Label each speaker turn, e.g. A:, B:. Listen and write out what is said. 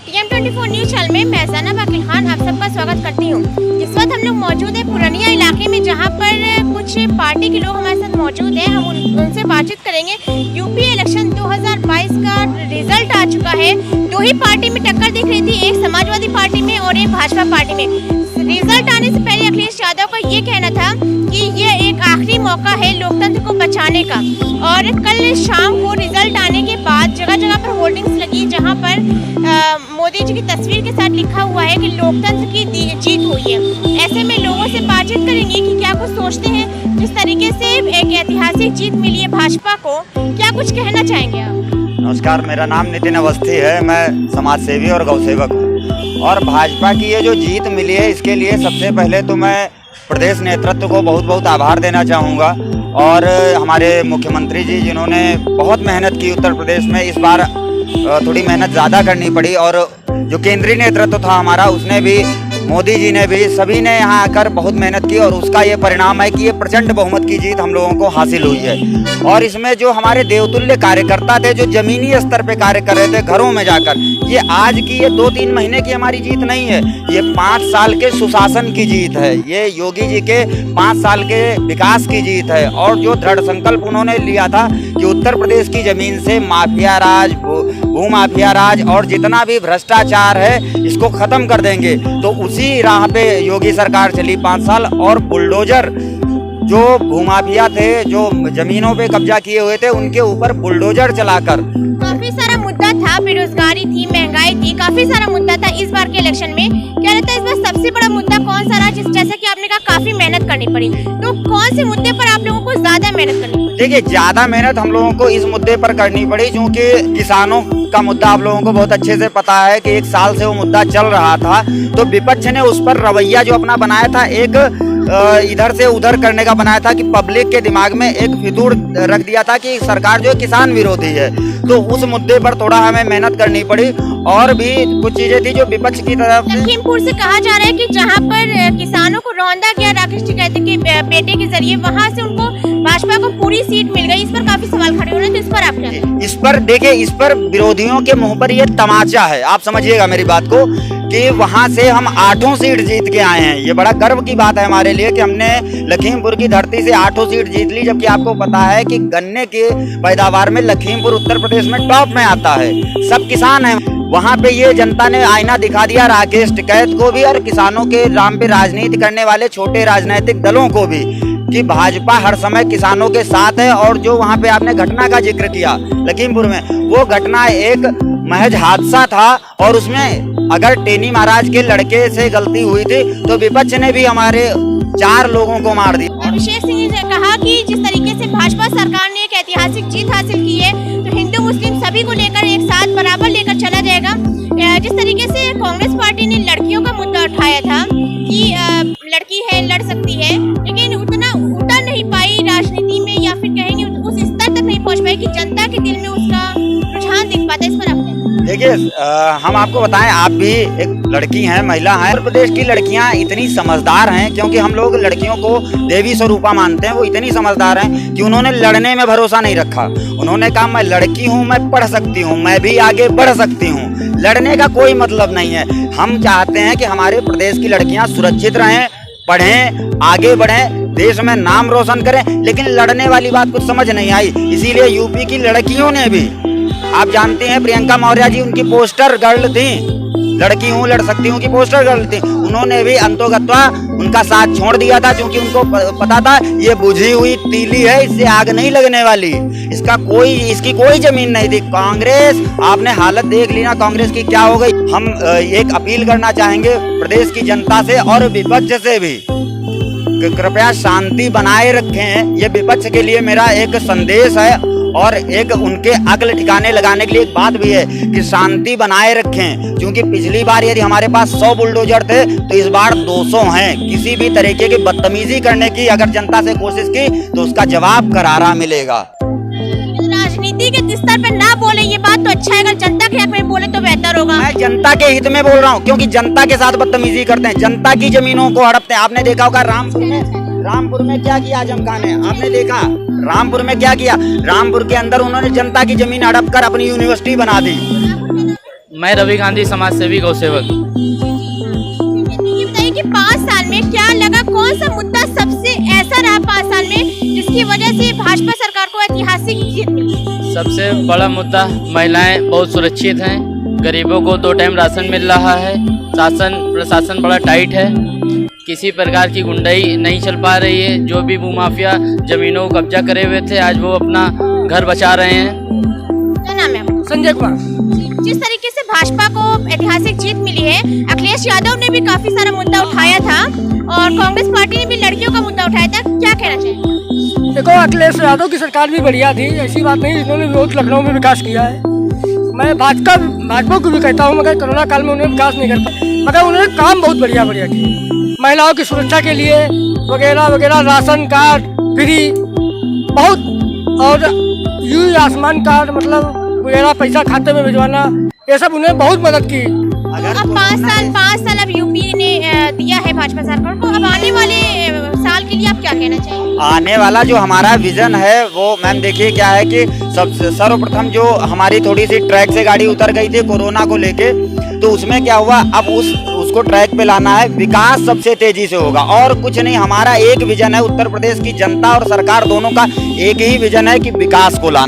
A: TM24 news channel में मैं ज़ैनब अकील खान आप सबका स्वागत करती हूँ। इस वक्त हम लोग मौजूद है पुरानिया इलाके में, जहाँ पर कुछ पार्टी के लोग हमारे साथ मौजूद हैं। हम उनसे बातचीत करेंगे। यूपी इलेक्शन 2022 का रिजल्ट आ चुका है। दो ही पार्टी में टक्कर दिख रही थी, एक समाजवादी पार्टी में और एक भाजपा पार्टी में। रिजल्ट आने से पहले अखिलेश यादव का ये कहना था कि ये एक आखिरी मौका है लोकतंत्र को बचाने का, और कल शाम को रिजल्ट आने के बाद जगह जगह पर होर्डिंग्स लगी, जहां पर मोदी जी की तस्वीर के साथ लिखा हुआ है कि लोकतंत्र की जीत हुई है। ऐसे में लोगों से बातचीत करेंगे कि क्या कुछ सोचते हैं। जिस तरीके से एक ऐतिहासिक जीत मिली है भाजपा को, क्या कुछ कहना चाहेंगे आप?
B: नमस्कार, मेरा नाम नितिन अवस्थी है। मैं समाज सेवी और गौ सेवक हूँ। और भाजपा की ये जो जीत मिली है, इसके लिए सबसे पहले तो मैं प्रदेश नेतृत्व को बहुत बहुत आभार देना चाहूँगा। और हमारे मुख्यमंत्री जी, जिन्होंने बहुत मेहनत की उत्तर प्रदेश में, इस बार थोड़ी मेहनत ज़्यादा करनी पड़ी। और जो केंद्रीय नेतृत्व था हमारा, उसने भी, मोदी जी ने भी, सभी ने यहाँ आकर बहुत मेहनत की, और उसका ये परिणाम है कि ये प्रचंड बहुमत की जीत हम लोगों को हासिल हुई है। और इसमें जो हमारे देवतुल्य कार्यकर्ता थे, जो जमीनी स्तर पे कार्य कर रहे थे घरों में जाकर, ये आज की ये 2-3 महीने की हमारी जीत नहीं है, ये 5 साल के सुशासन की जीत है। ये योगी जी के 5 साल के विकास की जीत है। और जो दृढ़ संकल्प उन्होंने लिया था कि उत्तर प्रदेश की जमीन से माफिया राज, भूमाफिया राज और जितना भी भ्रष्टाचार है, इसको खत्म कर देंगे, तो उसी राह पे योगी सरकार चली 5 साल। और बुलडोजर, जो भूमाफिया थे, जो जमीनों पे कब्जा किए हुए थे, उनके ऊपर बुलडोजर चलाकर
A: काफी सारा मुद्दा था, बेरोजगारी थी, महंगाई थी, काफी सारा मुद्दा था इस बार के इलेक्शन में। क्या लगता है इस बार सबसे बड़ा मुद्दा कौन सा रहा? जैसा कि आपने कहा काफी मेहनत करनी पड़ी, तो कौन से मुद्दे पर आप लोगों को ज्यादा मेहनत करनी पड़ी?
B: देखिए, ज्यादा मेहनत हम लोगों को इस मुद्दे पर करनी पड़ी क्योंकि किसानों का मुद्दा आप लोगों को बहुत अच्छे से पता है कि 1 साल से वो मुद्दा चल रहा था। तो विपक्ष ने उस पर रवैया जो अपना बनाया था, एक इधर से उधर करने का बनाया था कि पब्लिक के दिमाग में एक फितूर रख दिया था कि सरकार जो है किसान विरोधी है। तो उस मुद्दे पर थोड़ा हमें मेहनत करनी पड़ी। और भी कुछ चीजें थी जो विपक्ष की तरफ से।
A: लखीमपुर से कहा जा रहा है कि जहां पर किसानों को रौंदा गया राकेश टिकैत के बेटे के जरिए, वहां से उनको भाजपा को पूरी सीट मिल गई। इस पर काफी सवाल खड़े हो रहे हैं, तो इस पर आप क्या?
B: इस पर देखिए, इस पर विरोधियों के मुंह पर ये तमाचा है। आप समझिएगा मेरी बात को कि वहां से हम 8 सीट जीत के आए हैं। ये बड़ा गर्व की बात है हमारे लिए कि हमने लखीमपुर की धरती से 8 सीट जीत ली। जबकि आपको पता है कि गन्ने के पैदावार में लखीमपुर उत्तर प्रदेश में टॉप में आता है, सब किसान हैं वहां पे। ये जनता ने आईना दिखा दिया राकेश टिकैत को भी और किसानों के नाम पे राजनीति करने वाले छोटे राजनीतिक दलों को भी, कि भाजपा हर समय किसानों के साथ है। और जो वहां पे आपने घटना का जिक्र किया लखीमपुर में, वो घटना एक महज हादसा था। और उसमें अगर टेनी महाराज के लड़के से गलती हुई थी, तो विपक्ष ने भी हमारे 4 लोगों को मार दिया।
A: अभिषेक सिंह ने कहा कि जिस तरीके से भाजपा सरकार ने एक ऐतिहासिक जीत हासिल की है, तो हिंदू मुस्लिम सभी को लेकर एक साथ बराबर लेकर चला जाएगा। जिस तरीके से कांग्रेस पार्टी ने लड़कियों का मुद्दा उठाया था कि लड़की है, लड़ सकती है, लेकिन उतना उतर नहीं पाई राजनीति में, या फिर कहेंगे उस स्तर तक नहीं पहुंच पाई कि जनता के दिल में उसका रुझान दिख पाता। इस पर आप
B: देखिए, हम आपको बताएं, आप भी एक लड़की हैं, महिला हैं। उत्तर प्रदेश की लड़कियां इतनी समझदार हैं, क्योंकि हम लोग लड़कियों को देवी स्वरूपा मानते हैं। वो इतनी समझदार हैं कि उन्होंने लड़ने में भरोसा नहीं रखा। उन्होंने कहा, मैं लड़की हूं, मैं पढ़ सकती हूं, मैं भी आगे बढ़ सकती हूं, लड़ने का कोई मतलब नहीं है। हम चाहते हैं कि हमारे प्रदेश की लड़कियां सुरक्षित रहें, पढ़ें, आगे बढ़ें, देश में नाम रोशन करें। लेकिन लड़ने वाली बात कुछ समझ नहीं आई। इसीलिए यूपी की लड़कियों ने भी, आप जानते हैं प्रियंका मौर्य जी उनकी पोस्टर गर्ल थी, लड़की हूँ लड़ सकती हूँ की पोस्टर गर्ल थी। उन्होंने भी अंतोगत्वा उनका साथ छोड़ दिया था, क्योंकि उनको पता था ये बुझी हुई तीली है, इससे आग नहीं लगने वाली, इसकी कोई जमीन नहीं थी। कांग्रेस, आपने हालत देख ली ना कांग्रेस की क्या हो गई। हम एक अपील करना चाहेंगे प्रदेश की जनता से और विपक्ष से भी, कृपया शांति बनाए रखें। ये विपक्ष के लिए मेरा एक संदेश है। और एक उनके अक्ल ठिकाने लगाने के लिए एक बात भी है कि शांति बनाए रखें, क्योंकि पिछली बार यदि हमारे पास 100 बुलडोजर थे, तो इस बार 200 हैं। किसी भी तरीके की बदतमीजी करने की अगर जनता से कोशिश की, तो उसका जवाब करारा मिलेगा।
A: राजनीति के स्तर पर ना बोले, ये बात तो अच्छा है, अगर जनता के हक में बोले तो बेहतर होगा।
B: मैं जनता के हित में बोल रहा हूँ, क्योंकि जनता के साथ बदतमीजी करते हैं, जनता की जमीनों को हड़पते हैं। आपने देखा होगा रामपुर में क्या किया आजम खान ने, आपने देखा रामपुर में क्या किया। रामपुर के अंदर उन्होंने जनता की जमीन हड़प कर अपनी यूनिवर्सिटी बना दी।
C: मैं रवि गांधी, समाज सेवी, गौ सेवक।
A: ये बताइए कि 5 साल में क्या लगा, कौन सा मुद्दा सबसे ऐसा रहा 5 साल में जिसकी वजह से भाजपा सरकार को ऐतिहासिक जीत मिली?
C: सबसे बड़ा मुद्दा, महिलाएं बहुत सुरक्षित हैं, गरीबों को 2 टाइम राशन मिल रहा है, प्रशासन बड़ा टाइट है, किसी प्रकार की गुंडाई नहीं चल पा रही है। जो भी भूमाफिया जमीनों को कब्जा करे हुए थे, आज वो अपना घर बचा रहे हैं।
A: क्या नाम है आपका?
D: संजय कुमार।
A: जिस तरीके से भाजपा को ऐतिहासिक जीत मिली है, अखिलेश यादव ने भी काफी सारा मुद्दा उठाया था और कांग्रेस पार्टी ने भी लड़कियों का मुद्दा उठाया था, क्या कहना चाहिए?
D: देखो, अखिलेश यादव की सरकार भी बढ़िया थी, ऐसी बात नहीं, इन्होंने बहुत लखनऊ में विकास किया है। मैं भाजपा को भी कहता हूँ, मगर कोरोना काल में उन्होंने विकास नहीं कर पाया, मगर उन्होंने काम बहुत बढ़िया किए। महिलाओं की सुरक्षा के लिए वगैरह वगैरह, राशन कार्ड फ्री बहुत, और यू आयुष्मान कार्ड मतलब वगैरह, पैसा खाते में भिजवाना, ये सब उन्हें बहुत मदद की।
A: अब 5 साल अब यूपी ने दिया है भाजपा सरकार को, अब आने वाले साल के लिए आप क्या कहना चाहिए?
B: आने वाला जो हमारा विजन है वो मैम देखिए क्या है कि सर्वप्रथम जो हमारी थोड़ी सी ट्रैक से गाड़ी उतर गई थी कोरोना को लेके, तो उसमें क्या हुआ, अब उसको ट्रैक पे लाना है। विकास सबसे तेजी से होगा और कुछ नहीं, हमारा एक विजन है, उत्तर प्रदेश की जनता और सरकार दोनों का एक ही विजन है कि विकास को लाना।